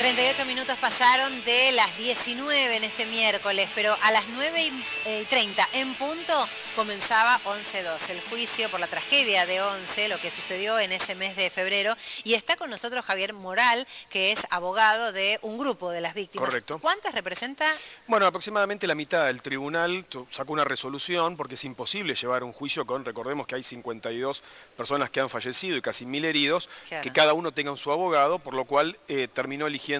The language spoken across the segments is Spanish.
38 minutos pasaron de las 19 en este miércoles, pero a las 9:30 en punto comenzaba 11-2, el juicio por la tragedia de 11, lo que sucedió en ese mes de febrero. Y está con nosotros Javier Moral, que es abogado de un grupo de las víctimas. Correcto. ¿Cuántas representa? Bueno, aproximadamente la mitad del tribunal sacó una resolución porque es imposible llevar un juicio con, recordemos que hay 52 personas que han fallecido y casi 1000 heridos, Claro. que cada uno tenga su abogado, por lo cual terminó eligiendo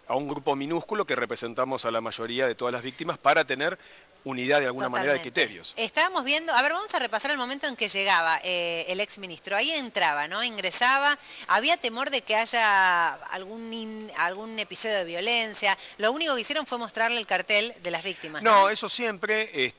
a un grupo minúsculo que representamos a la mayoría de todas las víctimas para tener unidad de alguna manera de criterios. Estábamos viendo, a ver, vamos a repasar el momento en que llegaba el exministro. Ahí entraba, ¿no? Ingresaba, había temor de que haya algún episodio de violencia. Lo único que hicieron fue mostrarle el cartel de las víctimas. No, eso siempre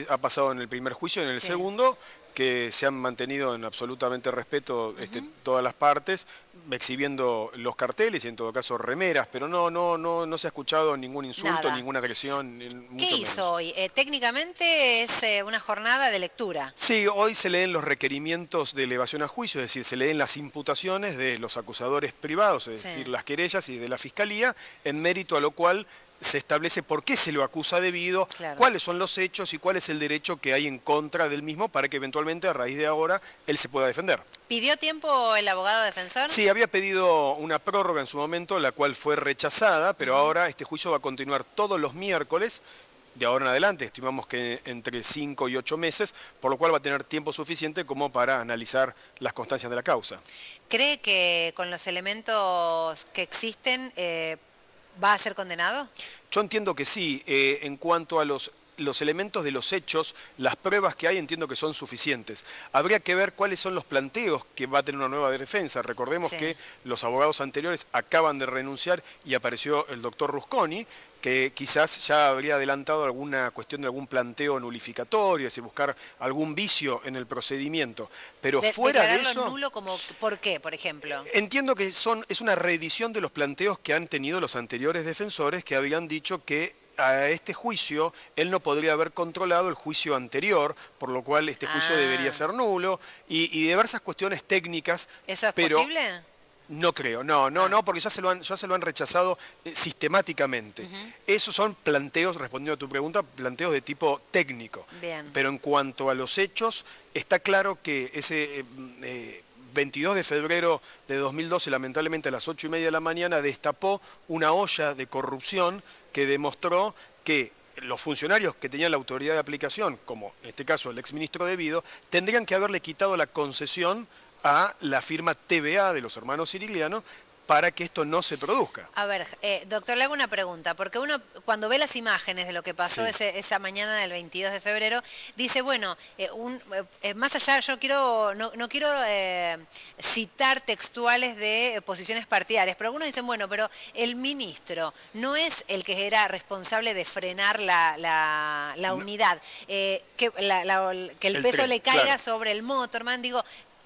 ha pasado en el primer juicio, en el segundo, que se han mantenido en absolutamente respeto todas las partes, exhibiendo los carteles y en todo caso remeras, pero no se ha escuchado ningún insulto, ninguna agresión. ¿Qué hizo hoy? Técnicamente es una jornada de lectura. Sí, hoy se leen los requerimientos de elevación a juicio, es decir, se leen las imputaciones de los acusadores privados, es decir, las querellas y de la Fiscalía, en mérito a lo cual se establece por qué se lo acusa debido, cuáles son los hechos y cuál es el derecho que hay en contra del mismo para que eventualmente a raíz de ahora él se pueda defender. ¿Pidió tiempo el abogado defensor? Sí, había pedido una prórroga en su momento, la cual fue rechazada, pero ahora este juicio va a continuar todos los miércoles. De ahora en adelante, estimamos que entre 5 y 8 meses, por lo cual va a tener tiempo suficiente como para analizar las constancias de la causa. ¿Cree que con los elementos que existen va a ser condenado? Yo entiendo que sí. En cuanto a los elementos de los hechos, las pruebas que hay entiendo que son suficientes. Habría que ver cuáles son los planteos que va a tener una nueva defensa. Recordemos que los abogados anteriores acaban de renunciar y apareció el doctor Rusconi, que quizás ya habría adelantado alguna cuestión de algún planteo nulificatorio, es decir, buscar algún vicio en el procedimiento. Pero fuera de eso... nulo como, ¿por qué, por ejemplo? Entiendo que es una reedición de los planteos que han tenido los anteriores defensores, que habían dicho que a este juicio él no podría haber controlado el juicio anterior, por lo cual este juicio debería ser nulo, y diversas cuestiones técnicas. ¿Eso es posible? No creo, no, porque ya se lo han rechazado sistemáticamente. Esos son planteos, respondiendo a tu pregunta, planteos de tipo técnico. Bien. Pero en cuanto a los hechos, está claro que ese 22 de febrero de 2012, lamentablemente a las 8:30 de la mañana, destapó una olla de corrupción que demostró que los funcionarios que tenían la autoridad de aplicación, como en este caso el exministro Devido, tendrían que haberle quitado la concesión a la firma TVA de los hermanos Sirigliano para que esto no se produzca. A ver, doctor, le hago una pregunta, porque uno cuando ve las imágenes de lo que pasó esa mañana del 22 de febrero, dice, bueno, más allá, yo no quiero citar textuales de posiciones partidarias, pero algunos dicen, bueno, pero el ministro no es el que era responsable de frenar la unidad, que el peso le caiga sobre el motorman, digo...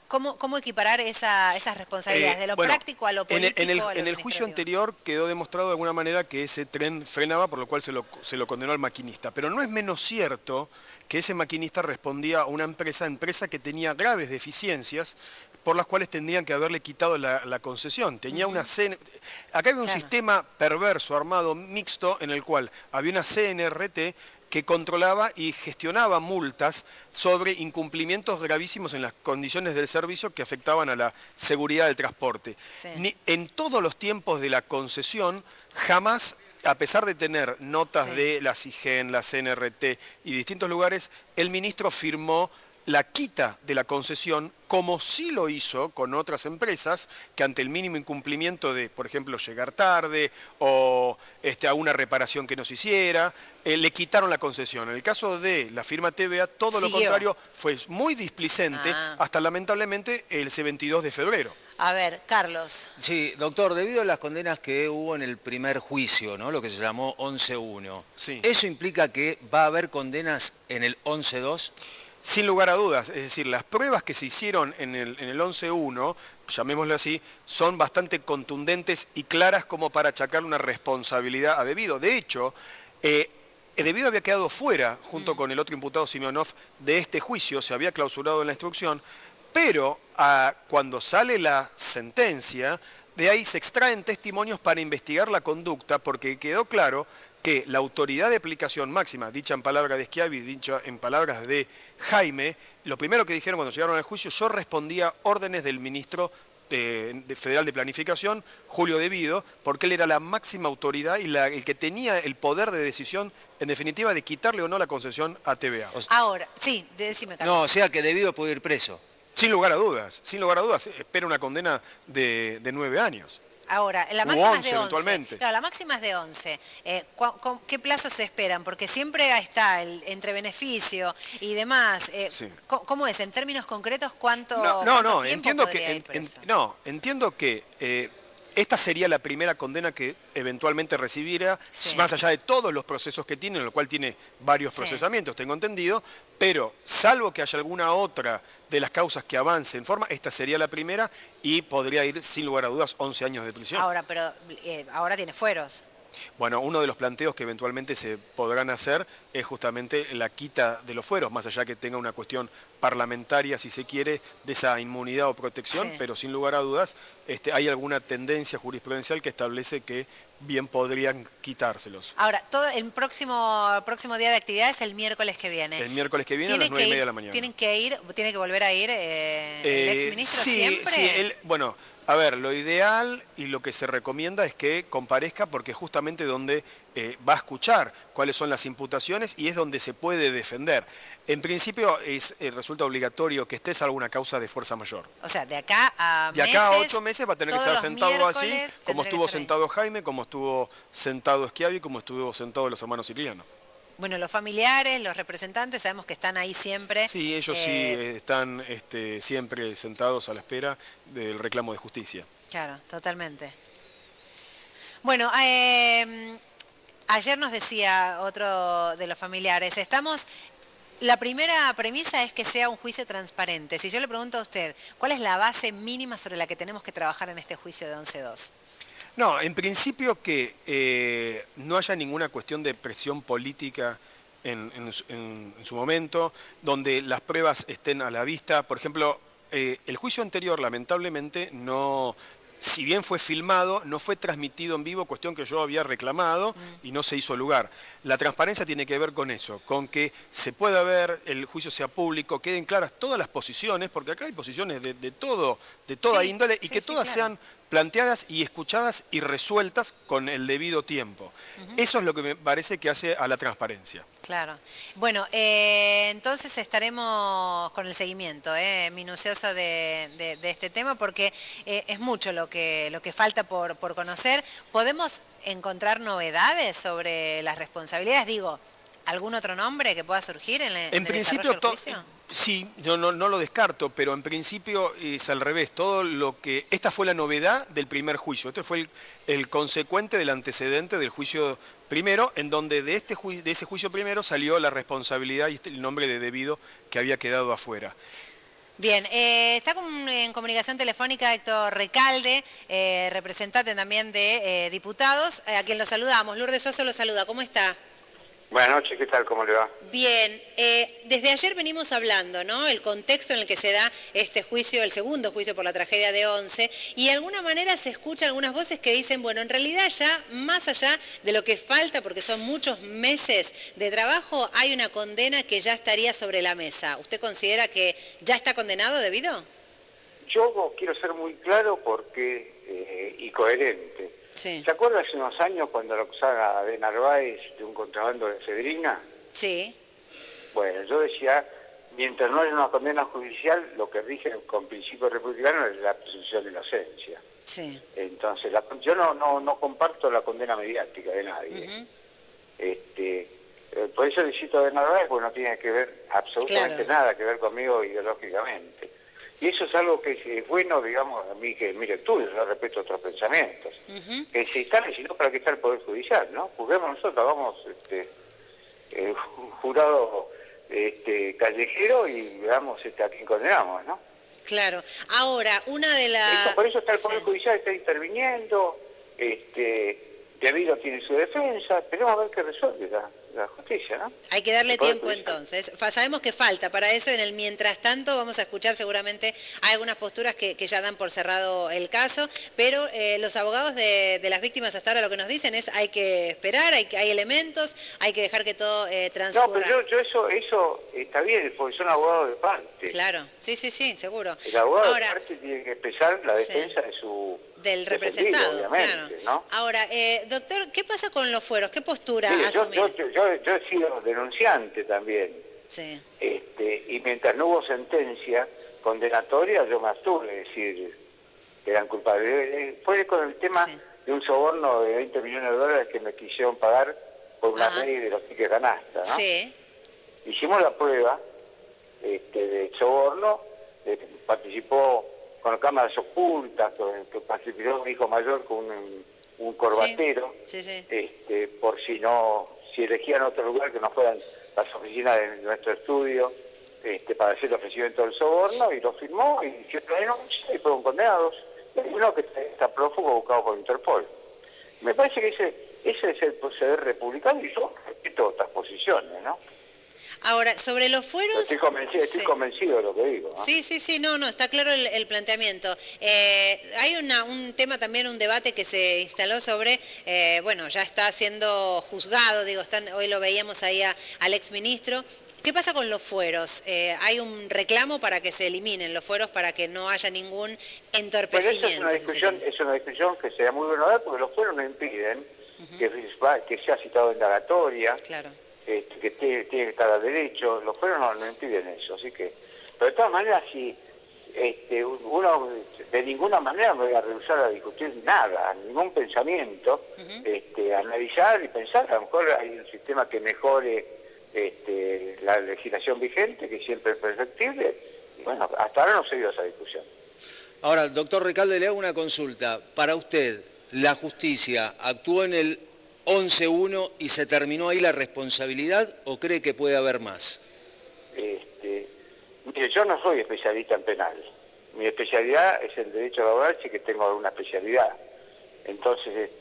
¿Cómo equiparar esas responsabilidades? ¿De lo práctico a lo político? En el juicio anterior quedó demostrado de alguna manera que ese tren frenaba, por lo cual se lo condenó al maquinista. Pero no es menos cierto que ese maquinista respondía a una empresa que tenía graves deficiencias por las cuales tendrían que haberle quitado la concesión. Tenía una acá había un sistema perverso, armado, mixto, en el cual había una CNRT que controlaba y gestionaba multas sobre incumplimientos gravísimos en las condiciones del servicio que afectaban a la seguridad del transporte. En todos los tiempos de la concesión, jamás, a pesar de tener notas de la SIGEN, la CNRT y distintos lugares, el ministro firmó la quita de la concesión, como sí lo hizo con otras empresas que ante el mínimo incumplimiento de, por ejemplo, llegar tarde o a una reparación que no se hiciera, le quitaron la concesión. En el caso de la firma TVA, todo lo contrario, fue muy displicente hasta lamentablemente ese 22 de febrero. A ver, Carlos. Sí, doctor, debido a las condenas que hubo en el primer juicio, ¿no? Lo que se llamó 11-1, ¿eso implica que va a haber condenas en el 11-2? Sin lugar a dudas, es decir, las pruebas que se hicieron en el 11-1, llamémoslo así, son bastante contundentes y claras como para achacarle una responsabilidad a Devido. De hecho, Devido había quedado fuera, junto con el otro imputado Simeonov, de este juicio, se había clausurado en la instrucción, pero cuando sale la sentencia, de ahí se extraen testimonios para investigar la conducta, porque quedó claro que la autoridad de aplicación máxima, dicha en palabras de Schiavi, dicha en palabras de Jaime, lo primero que dijeron cuando llegaron al juicio, yo respondía órdenes del ministro federal de Planificación, Julio De Vido, porque él era la máxima autoridad y el que tenía el poder de decisión, en definitiva, de quitarle o no la concesión a TVA. Ahora, sí, decime, Carlos. No, o sea que De Vido puede ir preso. Sin lugar a dudas, espera una condena de 9 años. Ahora, la máxima 11, es de 11. eventualmente. Claro, la máxima es de 11. ¿Qué plazos se esperan? Porque siempre está el entre beneficio y demás. Sí. ¿Cómo es? En términos concretos, ¿cuánto tiempo entiendo podría que ir preso? entiendo que esta sería la primera condena que eventualmente recibirá, más allá de todos los procesos que tiene, en lo cual tiene varios procesamientos, tengo entendido, pero salvo que haya alguna otra de las causas que avance en forma, esta sería la primera y podría ir, sin lugar a dudas, 11 años de prisión. Ahora, pero ahora tiene fueros. Bueno, uno de los planteos que eventualmente se podrán hacer es justamente la quita de los fueros, más allá que tenga una cuestión parlamentaria, si se quiere, de esa inmunidad o protección, pero sin lugar a dudas hay alguna tendencia jurisprudencial que establece que bien podrían quitárselos. Ahora, todo el próximo día de actividad es el miércoles que viene. El miércoles que viene a las 9:30 de la mañana. ¿Tiene que volver a ir el exministro siempre? Sí, bueno, a ver, lo ideal y lo que se recomienda es que comparezca porque es justamente donde va a escuchar cuáles son las imputaciones y es donde se puede defender. En principio resulta obligatorio que estés alguna causa de fuerza mayor. O sea, de acá a meses. De acá a 8 meses va a tener que estar sentado así, como estuvo sentado Jaime, como estuvo sentado Schiavi, como estuvo sentado los hermanos sicilianos. Bueno, los familiares, los representantes, sabemos que están ahí siempre. Sí, ellos sí están siempre sentados a la espera del reclamo de justicia. Claro, totalmente. Bueno, ayer nos decía otro de los familiares, la primera premisa es que sea un juicio transparente. Si yo le pregunto a usted, ¿cuál es la base mínima sobre la que tenemos que trabajar en este juicio de 11-2? No, en principio que no haya ninguna cuestión de presión política en su momento, donde las pruebas estén a la vista. Por ejemplo, el juicio anterior, lamentablemente, si bien fue filmado, no fue transmitido en vivo, cuestión que yo había reclamado y no se hizo lugar. La transparencia tiene que ver con eso, con que se pueda ver, el juicio sea público, queden claras todas las posiciones, porque acá hay posiciones de toda índole y que todas sean planteadas y escuchadas y resueltas con el debido tiempo. Eso es lo que me parece que hace a la transparencia. Claro. Bueno, entonces estaremos con el seguimiento minucioso de este tema porque es mucho lo que falta por conocer. ¿Podemos encontrar novedades sobre las responsabilidades? Digo, ¿algún otro nombre que pueda surgir en el principio, desarrollo del juicio? Sí, no lo descarto, pero en principio es al revés. Esta fue la novedad del primer juicio. Este fue el consecuente del antecedente del juicio primero, en donde de ese juicio primero salió la responsabilidad y el nombre de De Vido que había quedado afuera. Bien, está en comunicación telefónica Héctor Recalde, representante también de diputados, a quien lo saludamos. Lourdes Soso lo saluda. ¿Cómo está? Buenas noches, ¿qué tal? ¿Cómo le va? Bien, desde ayer venimos hablando, ¿no? El contexto en el que se da este juicio, el segundo juicio por la tragedia de Once, y de alguna manera se escuchan algunas voces que dicen, bueno, en realidad ya, más allá de lo que falta, porque son muchos meses de trabajo, hay una condena que ya estaría sobre la mesa. ¿Usted considera que ya está condenado De Vido? Yo quiero ser muy claro y coherente. Sí. ¿Se acuerda hace unos años cuando lo acusaba de Narváez de un contrabando de efedrina? Sí. Bueno, yo decía, mientras no haya una condena judicial, lo que rige con principio republicano es la presunción de inocencia. Sí. Entonces, yo no comparto la condena mediática de nadie. Por eso el cito de Narváez, porque no tiene que ver absolutamente nada que ver conmigo ideológicamente. Y eso es algo que es bueno, digamos, a mí que mire tú, yo respeto otros pensamientos. Que se instale, sino para que está el Poder Judicial, ¿no? Juzguemos nosotros, hagamos un jurado callejero y veamos a quién condenamos, ¿no? Claro. Ahora, una de las... Por eso está el Poder Judicial, está interviniendo, De Vido tiene su defensa, esperemos a ver qué resuelve la justicia, ¿no? Hay que darle tiempo entonces. Sabemos que falta para eso. En el mientras tanto vamos a escuchar seguramente algunas posturas que ya dan por cerrado el caso, pero los abogados de las víctimas hasta ahora lo que nos dicen es hay que esperar, hay elementos, hay que dejar que todo transcurra. No, pero yo eso está bien, porque son abogados de parte. Claro, sí, seguro. El abogado de parte tiene que expresar la defensa del representado, claro. ¿no? Ahora, doctor, ¿qué pasa con los fueros? ¿Qué postura asumir? Yo he sido denunciante también. Sí. Y mientras no hubo sentencia condenatoria, yo me abstuve, es decir, que eran culpables. Fue con el tema de un soborno de 20 millones de dólares que me quisieron pagar por una ley de los tickets canasta, ¿no? Sí. Hicimos la prueba de soborno, participó con cámaras ocultas, que participó mi hijo mayor con un corbatero, por si elegían otro lugar que no fueran las oficinas de nuestro estudio, para hacer el ofrecimiento del soborno, y lo firmó, y hicieron la denuncia, y fueron condenados. Y hay uno que está prófugo buscado por Interpol. Me parece que ese es el proceder republicano, y yo respeto otras posiciones, ¿no? Ahora, sobre los fueros... Estoy convencido de lo que digo, ¿no? Sí, está claro el planteamiento. Hay un tema también, un debate que se instaló sobre, ya está siendo juzgado, hoy lo veíamos ahí al exministro. ¿Qué pasa con los fueros? ¿Hay un reclamo para que se eliminen los fueros, para que no haya ningún entorpecimiento? Bueno, es una discusión que sería muy buena, porque los fueros no impiden que sea citado en indagatoria. Claro. Que tiene que estar a derecho, los fueros no impiden eso, así que, pero de todas maneras, si uno de ninguna manera me voy a rehusar a discutir nada, ningún pensamiento, analizar y pensar, a lo mejor hay un sistema que mejore la legislación vigente, que siempre es perfectible, y bueno, hasta ahora no se dio esa discusión. Ahora, doctor Recalde, le hago una consulta. Para usted, ¿la justicia actuó en el 11-1 y se terminó ahí la responsabilidad, o cree que puede haber más? Mire, yo no soy especialista en penal. Mi especialidad es el derecho laboral, sí que tengo alguna especialidad. Entonces,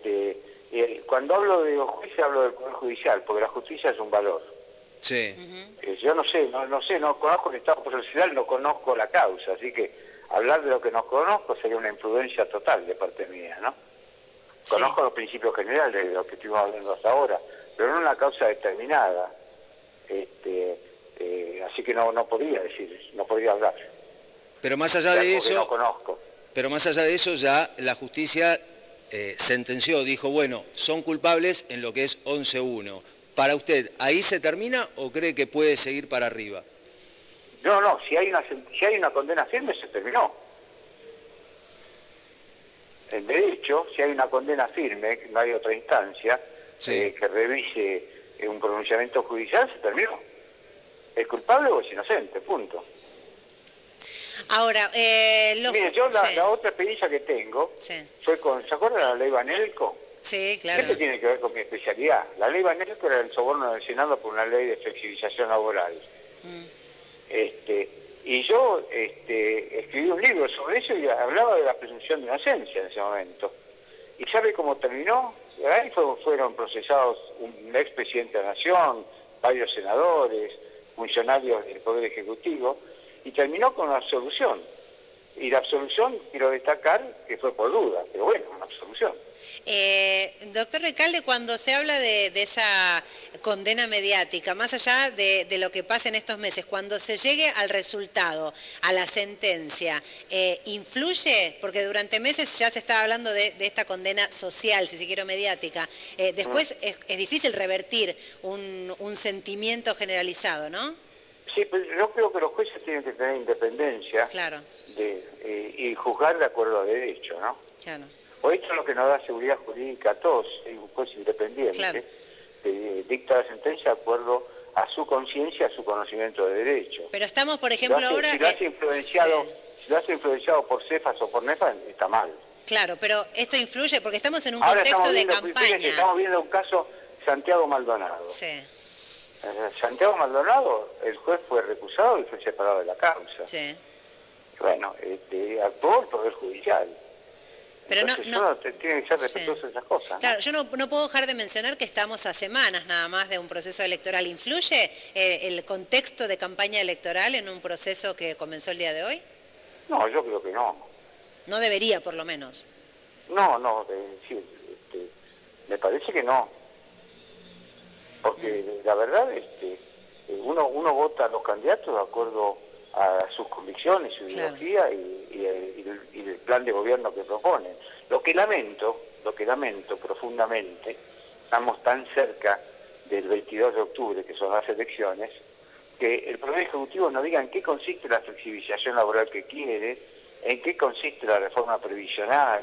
cuando hablo de justicia, hablo del Poder Judicial, porque la justicia es un valor. Sí. Yo no conozco el Estado procesal, no conozco la causa, así que hablar de lo que no conozco sería una imprudencia total de parte mía, ¿no? Conozco los principios generales de lo que estuvimos hablando hasta ahora, pero no una causa determinada. Así que no podría hablar. Pero más allá de eso, no conozco. Pero más allá de eso, ya la justicia sentenció, dijo, bueno, son culpables en lo que es 11-1. Para usted, ¿ahí se termina o cree que puede seguir para arriba? No, si hay una condena firme, se terminó. En derecho, si hay una condena firme, no hay otra instancia que revise un pronunciamiento judicial, se terminó. ¿Es culpable o es inocente? Punto. Ahora, mire, yo la otra experiencia que tengo fue ¿se acuerdan de la ley Banelco? Sí, claro. Esto tiene que ver con mi especialidad. La ley Banelco era el soborno del Senado por una ley de flexibilización laboral. Y yo escribí un libro sobre eso y hablaba de la presunción de inocencia en ese momento. ¿Y sabe cómo terminó? Ahí fueron procesados un expresidente de la Nación, varios senadores, funcionarios del Poder Ejecutivo, y terminó con una absolución. Y la absolución, quiero destacar, que fue por duda, pero bueno, una absolución. Doctor Recalde, cuando se habla de esa condena mediática, más allá de lo que pasa en estos meses, cuando se llegue al resultado, a la sentencia, ¿influye? Porque durante meses ya se estaba hablando de esta condena social, si se quiere, mediática. Después es difícil revertir un sentimiento generalizado, ¿no? Sí, pero yo creo que los jueces tienen que tener independencia. Claro. Y juzgar de acuerdo a derecho, ¿no? Claro. O esto es lo que nos da seguridad jurídica a todos, un juez independiente, que dicta la sentencia de acuerdo a su conciencia, a su conocimiento de derecho. Pero estamos, por ejemplo, ahora... Si lo hace influenciado por Cefas o por Nefas, está mal. Claro, pero esto influye porque estamos en un contexto de campaña. Estamos viendo un caso, Santiago Maldonado. Sí. Santiago Maldonado, el juez fue recusado y fue separado de la causa. Sí. Bueno, actuó el Poder Judicial. Pero entonces uno tiene que ser respetuoso de esas cosas, ¿no? Claro, yo no puedo dejar de mencionar que estamos a semanas nada más de un proceso electoral. ¿Influye el contexto de campaña electoral en un proceso que comenzó el día de hoy? No, yo creo que no. No debería, por lo menos. No, sí, me parece que no. Porque la verdad, uno vota a los candidatos de acuerdo a sus convicciones, su ideología y el plan de gobierno que proponen. Lo que lamento profundamente, estamos tan cerca del 22 de octubre, que son las elecciones, que el Poder Ejecutivo nos diga en qué consiste la flexibilización laboral que quiere, en qué consiste la reforma previsional,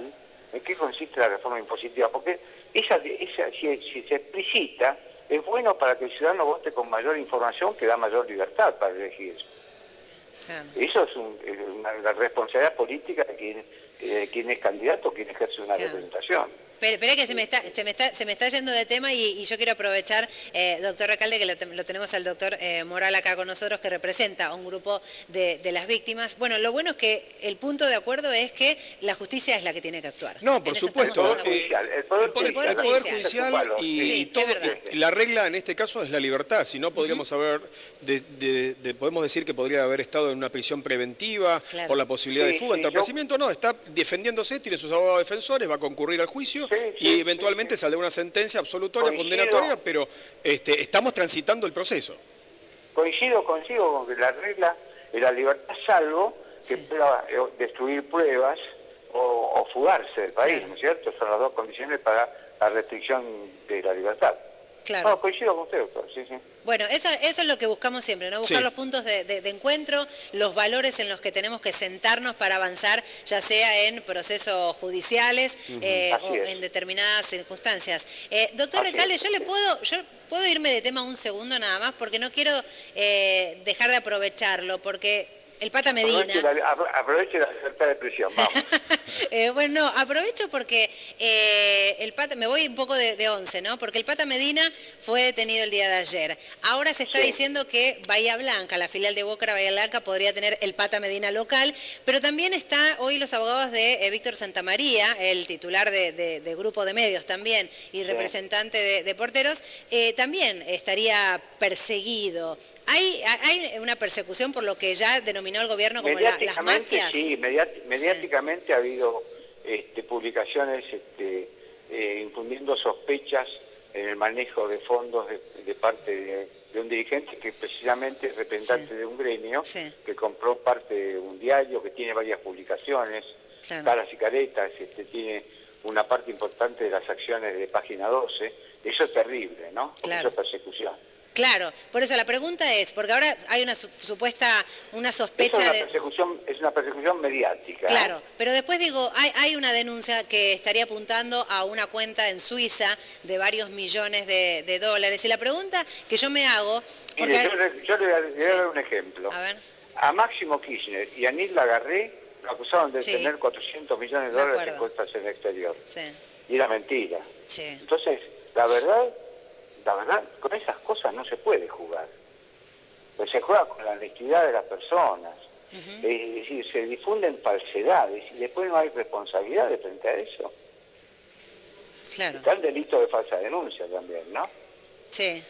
en qué consiste la reforma impositiva, porque si se explicita, es bueno para que el ciudadano vote con mayor información, que da mayor libertad para elegir. Eso es la responsabilidad política de quien es candidato, quien ejerce una representación. Espera que se me está yendo de tema y yo quiero aprovechar, doctor Recalde, que lo tenemos al doctor Moral acá con nosotros, que representa a un grupo de las víctimas. Bueno, lo bueno es que el punto de acuerdo es que la justicia es la que tiene que actuar. No, por supuesto. El Poder Judicial y todo, la regla en este caso es la libertad. Si no, podríamos podemos decir que podría haber estado en una prisión preventiva por la posibilidad de fuga, entorpecimiento. No, está defendiéndose, tiene sus abogados defensores, va a concurrir al juicio. Y eventualmente saldrá una sentencia absolutoria, condenatoria, pero estamos transitando el proceso. Coincido con que la regla es la libertad, salvo que pueda destruir pruebas o fugarse del país, ¿no es cierto? Son las dos condiciones para la restricción de la libertad. Claro. No, coincido con usted, doctor, sí. Bueno, eso es lo que buscamos siempre, ¿no? Buscar los puntos de encuentro, los valores en los que tenemos que sentarnos para avanzar, ya sea en procesos judiciales o en determinadas circunstancias. Doctor Recalde, yo puedo irme de tema un segundo nada más, porque no quiero dejar de aprovecharlo, porque el Pata Medina... Aproveche la libertad de expresión, vamos. Bueno, aprovecho porque el Pata... Me voy un poco de 11, ¿no? Porque el Pata Medina fue detenido el día de ayer. Ahora se está diciendo que Bahía Blanca, la filial de Boca, Bahía Blanca, podría tener el Pata Medina local, pero también está hoy los abogados de Víctor Santamaría, el titular de Grupo de Medios también, y representante de Porteros, también estaría perseguido. ¿Hay una persecución por lo que ya denominó el gobierno como las mafias? Sí, mediáticamente ha habido publicaciones infundiendo sospechas en el manejo de fondos de parte de un dirigente que precisamente es representante de un gremio que compró parte de un diario que tiene varias publicaciones, Caras y Caretas, tiene una parte importante de las acciones de Página 12. Eso es terrible, ¿no? Eso es persecución. Claro, por eso la pregunta es, porque ahora hay una sospecha es una persecución mediática. Claro, pero después digo, hay una denuncia que estaría apuntando a una cuenta en Suiza de varios millones de dólares. Y la pregunta que yo me hago... Mire, yo le voy a dar un ejemplo. A ver. A Máximo Kirchner y a Nils Lagarré lo acusaron de tener 400 millones de dólares en cuentas en el exterior. Y era mentira. Entonces, la verdad, con esas cosas no se puede jugar. Pues se juega con la honestidad de las personas. Es decir, se difunden falsedades y después no hay responsabilidad frente a eso. Claro. Está el delito de falsa denuncia también, ¿no? Sí.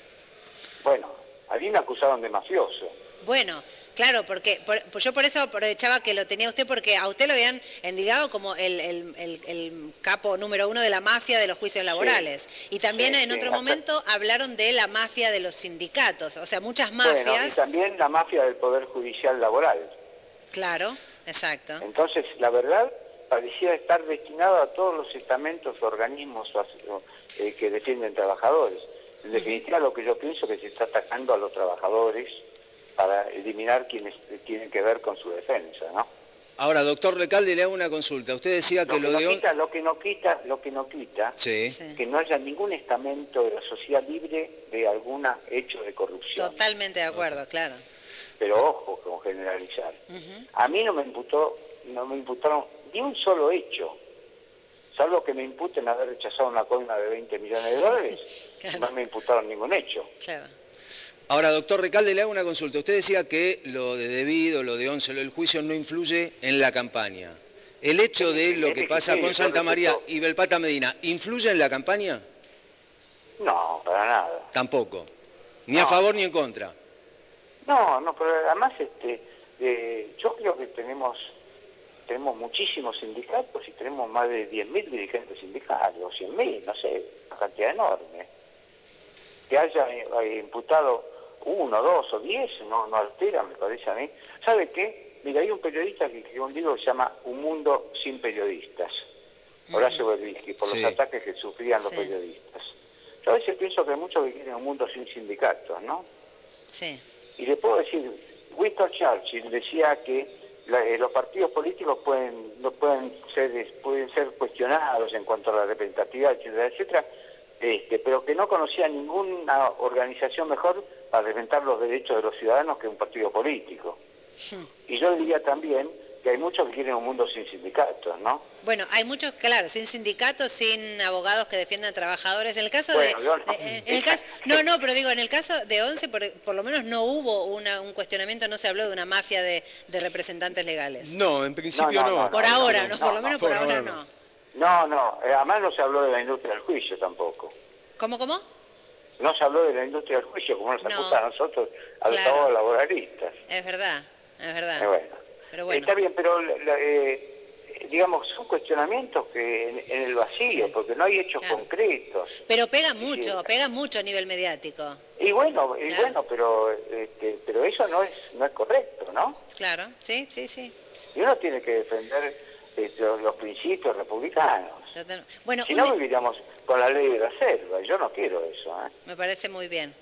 Bueno, a mí me acusaron de mafioso. Bueno, claro, porque yo por eso aprovechaba que lo tenía usted, porque a usted lo habían endilgado como el capo número 1 de la mafia de los juicios laborales. Y también en otro momento hablaron de la mafia de los sindicatos, o sea, muchas mafias. Bueno, y también la mafia del Poder Judicial Laboral. Claro, exacto. Entonces, la verdad, parecía estar destinado a todos los estamentos, organismos que defienden trabajadores. En definitiva, lo que yo pienso es que se está atacando a los trabajadores para eliminar quienes tienen que ver con su defensa, ¿no? Ahora, doctor Recalde, le hago una consulta. Usted decía que lo que no quita que no haya ningún estamento de la sociedad libre de algún hecho de corrupción. Totalmente de acuerdo, claro. Pero ojo con generalizar. A mí no me imputaron ni un solo hecho, salvo que me imputen haber rechazado una coima de 20 millones de dólares, no me imputaron ningún hecho. Claro. Ahora, doctor Recalde, le hago una consulta. Usted decía que lo de Debido, lo de 11, lo del juicio no influye en la campaña. ¿El hecho de lo Es que pasa difícil, con Santa yo María respeto- y Belpata Medina influye en la campaña? No, para nada. Tampoco. Ni a No. favor ni en contra. No, pero además yo creo que tenemos muchísimos sindicatos y tenemos más de 10.000 dirigentes sindicales, o 100.000, no sé, una cantidad enorme. Que haya imputado 1, 2 o 10, no altera, me parece a mí. ¿Sabe qué? Mira, hay un periodista que escribió un libro que se llama Un mundo sin periodistas, Horacio Berbisky, por Sí. los ataques que sufrían los periodistas. Yo a veces pienso que hay muchos que quieren un mundo sin sindicatos, ¿no? Sí. Y le puedo decir, Winston Churchill decía que los partidos políticos pueden ser cuestionados en cuanto a la representatividad, etcétera, etcétera, pero que no conocía ninguna organización mejor para representar los derechos de los ciudadanos que un partido político. Y yo diría también que hay muchos que quieren un mundo sin sindicatos, ¿no? Bueno, hay muchos, claro, sin sindicatos, sin abogados que defiendan a trabajadores. En el caso Bueno, de... yo no. en el caso, no, pero digo, en el caso de ONCE, por lo menos no hubo un cuestionamiento, no se habló de una mafia de representantes legales. No, en principio No, no. Por ahora, no, por lo menos por por ahora ahora no. No, además no se habló de la industria del juicio tampoco. ¿Cómo? No se habló de la industria del juicio, como nos No. acusa a nosotros, a los Claro. abogados laboralistas. Es verdad. Bueno. Pero bueno. Está bien, pero digamos, son cuestionamientos que en el vacío, Sí. porque no hay hechos Claro. concretos. Pero pega Sí. mucho a nivel mediático. Y bueno, Claro. pero eso no es correcto, ¿no? Claro, sí. Y uno tiene que defender los principios republicanos. Total. Bueno, Si no, viviríamos con la ley de la selva, y yo no quiero eso, ¿eh? me parece muy bien.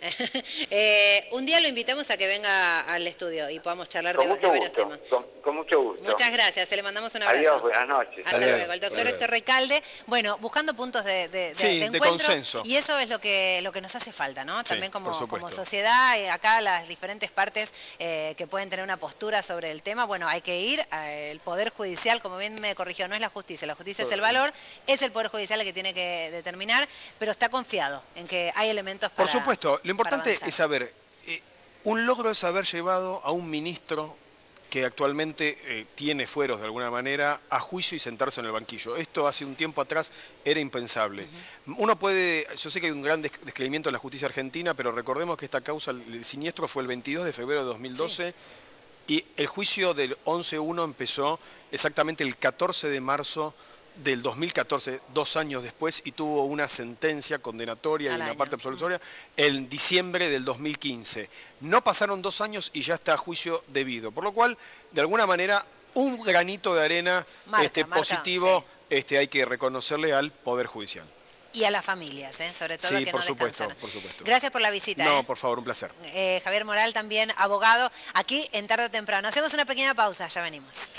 Un día lo invitamos a que venga al estudio y podamos charlar Con de mucho varios gusto, temas. con mucho gusto. Muchas gracias, le mandamos un abrazo. Adiós, buenas noches. Hasta Adiós. luego. El doctor Adiós. Héctor Recalde, bueno, buscando puntos de Sí, de encuentro, consenso. y eso es lo que nos hace falta, ¿no? Sí, También por como supuesto. sociedad, acá las diferentes partes que pueden tener una postura sobre el tema, bueno, hay que ir, el Poder Judicial, como bien me corrigió, no es la justicia es el valor, es el Poder Judicial el que tiene que determinar, pero está confiado en que hay elementos para Por supuesto, lo importante avanzar. es saber, un logro es haber llevado a un ministro que actualmente tiene fueros de alguna manera a juicio y sentarse en el banquillo. Esto hace un tiempo atrás era impensable. Uno puede, yo sé que hay un gran descreimiento en la justicia argentina, pero recordemos que esta causa, el siniestro fue el 22 de febrero de 2012 y el juicio del 11-1 empezó exactamente el 14 de marzo del 2014, 2 años después, y tuvo una sentencia condenatoria y Al una año. parte absolutoria en diciembre del 2015. No pasaron 2 años y ya está a juicio debido, por lo cual, de alguna manera, un granito de arena Marca, positivo hay que reconocerle al Poder Judicial. Y a las familias, sobre todo Sí, que por no supuesto, descansaron. por supuesto. Gracias por la visita. No, por favor, un placer. Javier Moral también, abogado, aquí en Tarde o Temprano. Hacemos una pequeña pausa, ya venimos.